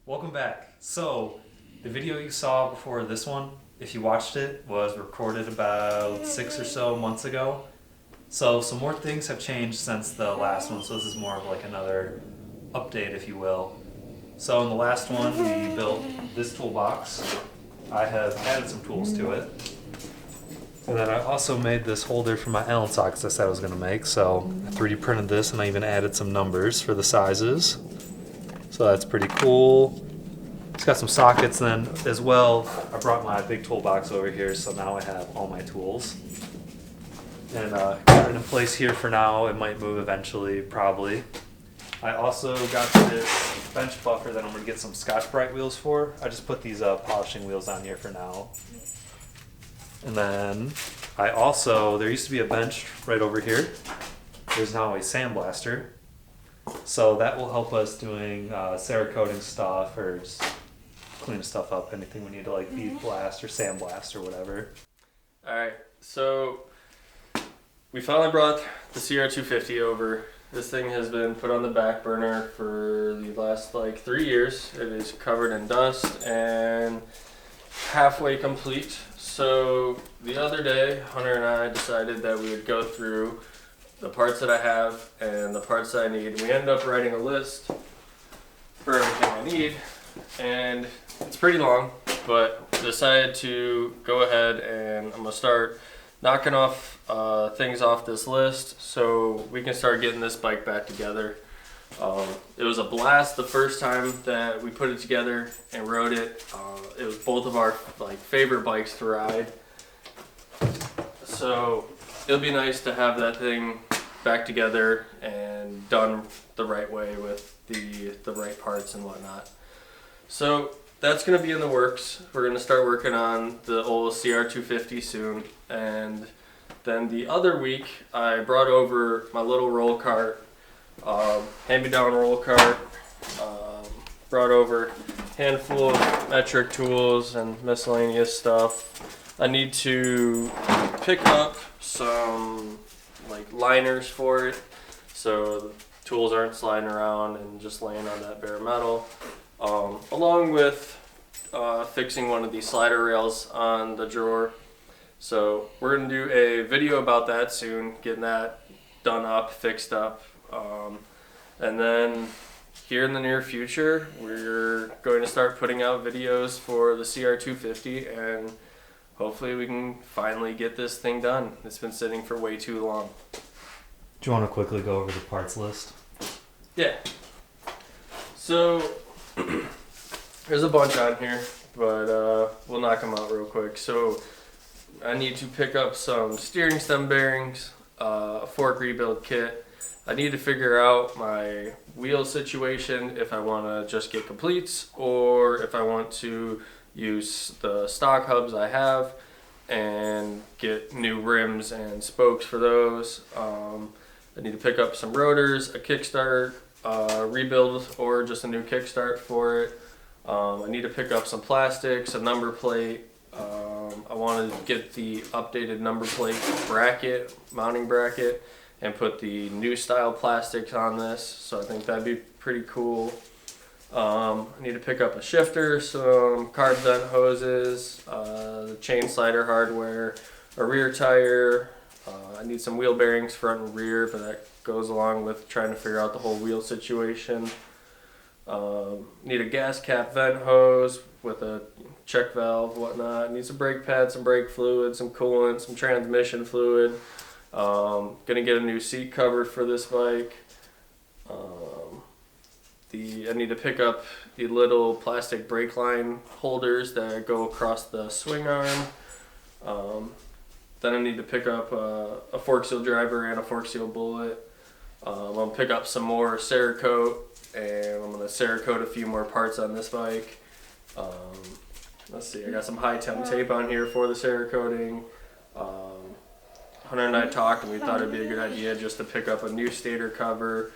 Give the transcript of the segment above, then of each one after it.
Welcome back. So, the video you saw before this one, if you watched it, was recorded about 6 or so months ago. So, some more things have changed since the last one, so this is more of like another update, if you will. So, in the last one, we built this toolbox. I have added some tools to it. And then I also made this holder for my Allen sockets I said I was going to make. So, I 3D printed this and I even added some numbers for the sizes. So that's pretty cool. It's got some sockets then as well. I brought my big toolbox over here, so now I have all my tools. And got it in place here for now. It might move eventually, probably. I also got this bench buffer that I'm going to get some Scotch-Brite wheels for. I just put these polishing wheels on here for now. And then I also, there used to be a bench right over here. There's now a sandblaster. So that will help us doing Cerakoting stuff or just cleaning stuff up, anything we need to like bead blast or sandblast or whatever. Alright, so we finally brought the CR250 over. This thing has been put on the back burner for the last like 3 years. It is covered in dust and halfway complete. So the other day, Hunter and I decided that we would go through the parts that I have and the parts that I need. We ended up writing a list for everything I need, and it's pretty long, but decided to go ahead and I'm gonna start knocking off things off this list so we can start getting this bike back together. It was a blast the first time that we put it together and rode it. It was both of our like favorite bikes to ride, so it'll be nice to have that thing back together and done the right way with the right parts and whatnot. So that's going to be in the works. We're going to start working on the old CR250 soon. And then the other week I brought over my little roll cart, hand-me-down roll cart, brought over a handful of metric tools and miscellaneous stuff. I need to pick up some like liners for it so the tools aren't sliding around and just laying on that bare metal, along with fixing one of these slider rails on the drawer. So we're going to do a video about that soon, getting that done up, fixed up, and then here in the near future we're going to start putting out videos for the CR250, and hopefully we can finally get this thing done. It's been sitting for way too long. Do you want to quickly go over the parts list? Yeah. So there's a bunch on here, but we'll knock them out real quick. So I need to pick up some steering stem bearings, a fork rebuild kit. I need to figure out my wheel situation, if I want to just get completes or if I want to use the stock hubs I have and get new rims and spokes for those. I need to pick up some rotors, a kickstart, rebuild or just a new kickstart for it. I need to pick up some plastics, a number plate. I want to get the updated number plate bracket, mounting bracket, and put the new style plastics on this, so I think that'd be pretty cool. I need to pick up a shifter, some carb vent hoses, the chain slider hardware, a rear tire. I need some wheel bearings front and rear, but that goes along with trying to figure out the whole wheel situation. Need a gas cap vent hose with a check valve, whatnot. Need some brake pads, some brake fluid, some coolant, some transmission fluid. Gonna get a new seat cover for this bike. I need to pick up the little plastic brake line holders that go across the swing arm. Then I need to pick up a fork seal driver and a fork seal bullet. I'm gonna pick up some more Cerakote, and I'm gonna Cerakote a few more parts on this bike. Let's see, I got some high temp tape on here for the Cerakoting. Hunter and I talked and we thought it'd be a good idea just to pick up a new stator cover.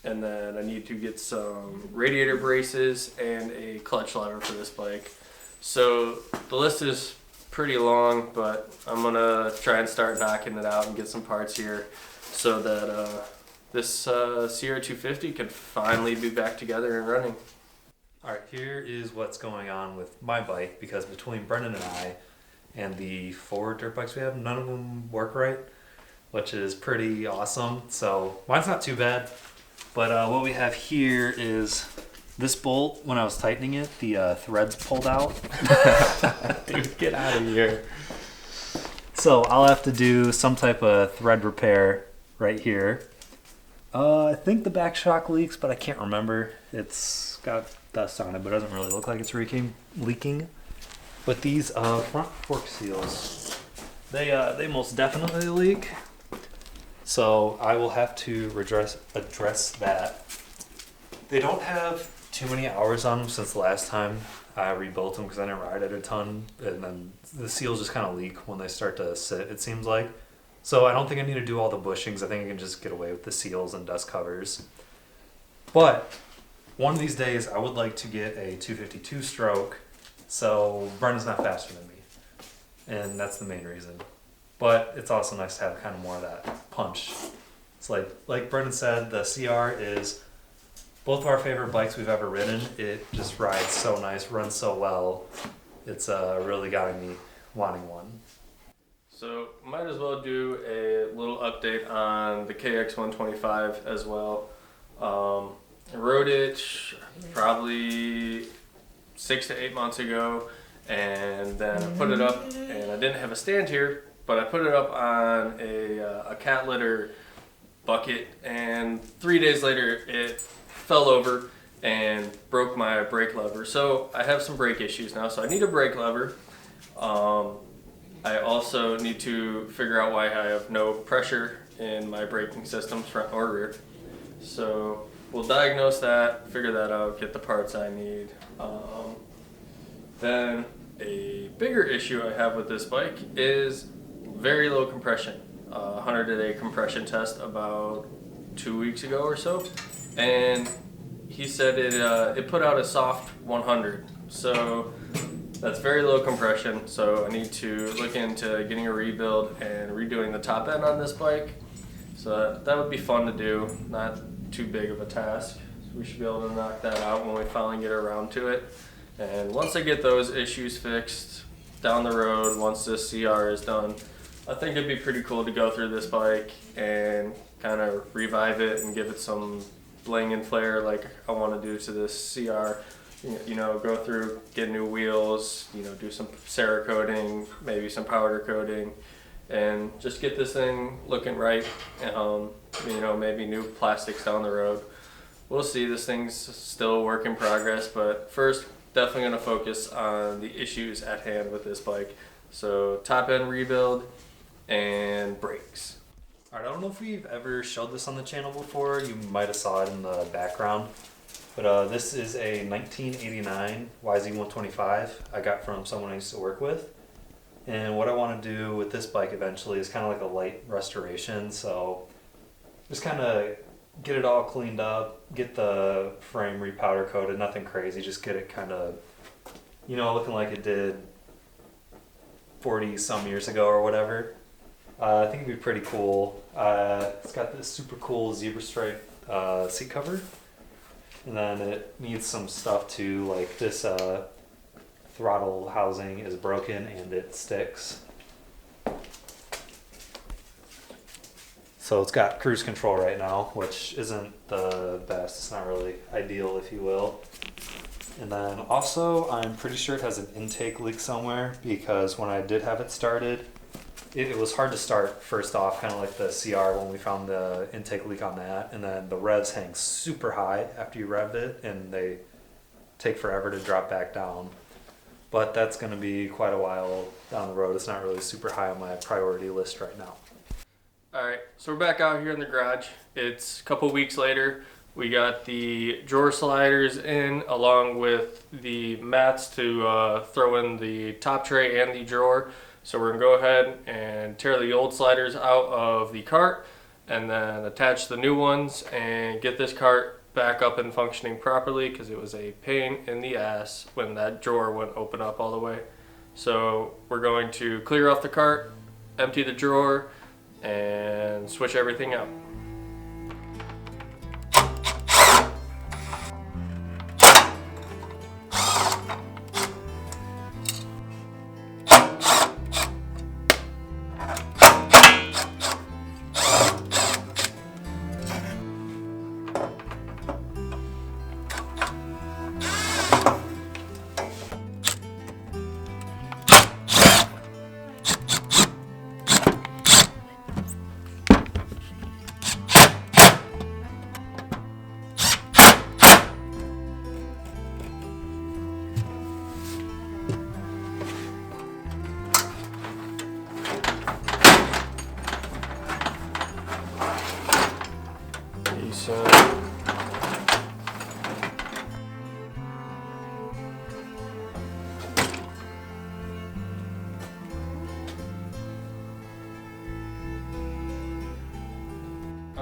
And then I need to get some radiator braces and a clutch lever for this bike. So the list is pretty long, but I'm gonna try and start knocking it out and get some parts here so that this CR250 can finally be back together and running. Alright, here is what's going on with my bike, because between Brendan and I and the 4 dirt bikes we have, none of them work right, which is pretty awesome. So mine's not too bad, but what we have here is this bolt. When I was tightening it, the threads pulled out. Dude, get out of here. So I'll have to do some type of thread repair right here. I think the back shock leaks, but I can't remember. It's got dust on it, but it doesn't really look like it's leaking. But these front fork seals, they most definitely leak. So I will have to address that. They don't have too many hours on them since the last time I rebuilt them, because I didn't ride it a ton, and then the seals just kind of leak when they start to sit, it seems like. So I don't think I need to do all the bushings. I think I can just get away with the seals and dust covers. But one of these days I would like to get a 252 stroke, so Brendan's not faster than me, and that's the main reason. But it's also nice to have kind of more of that punch. It's like Brendan said, the CR is both of our favorite bikes we've ever ridden. It just rides so nice, runs so well. It's really got me wanting one. So might as well do a little update on the KX125 as well. I rode it probably 6 to 8 months ago, and then I put it up, and I didn't have a stand here, but I put it up on a cat litter bucket, and 3 days later it fell over and broke my brake lever. So I have some brake issues now, so I need a brake lever. I also need to figure out why I have no pressure in my braking system, front or rear. So we'll diagnose that, figure that out, get the parts I need. Then a bigger issue I have with this bike is very low compression. 100-a-day compression test about 2 weeks ago or so, and he said it put out a soft 100. So that's very low compression, so I need to look into getting a rebuild and redoing the top end on this bike. So that would be fun to do, not too big of a task. So we should be able to knock that out when we finally get around to it. And once I get those issues fixed down the road, once this CR is done, I think it'd be pretty cool to go through this bike and kind of revive it and give it some bling and flair like I want to do to this CR. You know, go through, get new wheels, you know, do some Cerakoting, maybe some powder coating, and just get this thing looking right. You know, maybe new plastics down the road. We'll see. This thing's still a work in progress, but first, definitely going to focus on the issues at hand with this bike. So top end rebuild and brakes. Alright, I don't know if we've ever showed this on the channel before. You might have saw it in the background. But this is a 1989 YZ125 I got from someone I used to work with. And what I want to do with this bike eventually is kind of like a light restoration. So just kind of get it all cleaned up, get the frame repowder coated, nothing crazy, just get it kind of, you know, looking like it did 40 some years ago or whatever. I think it'd be pretty cool. It's got this super cool zebra stripe seat cover. And then it needs some stuff too, like this throttle housing is broken and it sticks. So it's got cruise control right now, which isn't the best. It's not really ideal, if you will. And then also, I'm pretty sure it has an intake leak somewhere, because when I did have it started, it was hard to start first off, kind of like the CR when we found the intake leak on that, and then the revs hang super high after you rev it, and they take forever to drop back down. But that's going to be quite a while down the road. It's not really super high on my priority list right now. Alright, so we're back out here in the garage. It's a couple weeks later. We got the drawer sliders in, along with the mats to throw in the top tray and the drawer. So we're going to go ahead and tear the old sliders out of the cart and then attach the new ones and get this cart back up and functioning properly, because it was a pain in the ass when that drawer wouldn't open up all the way. So we're going to clear off the cart, empty the drawer, and switch everything out.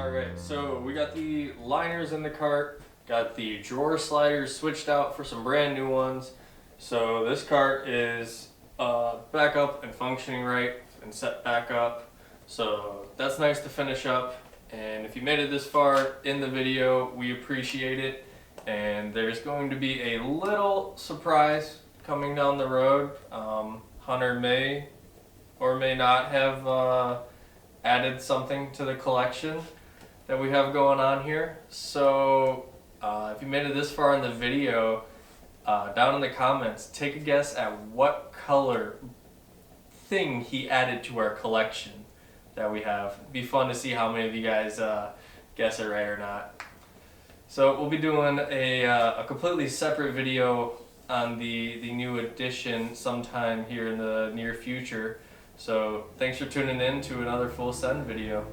Alright, so we got the liners in the cart, got the drawer sliders switched out for some brand new ones. So this cart is back up and functioning right and set back up. So that's nice to finish up. And if you made it this far in the video, we appreciate it. And there's going to be a little surprise coming down the road. Hunter may or may not have added something to the collection that we have going on here. So if you made it this far in the video, down in the comments, take a guess at what color thing he added to our collection that we have. It'd be fun to see how many of you guys guess it right or not. So we'll be doing a completely separate video on the new edition sometime here in the near future. So thanks for tuning in to another full send video.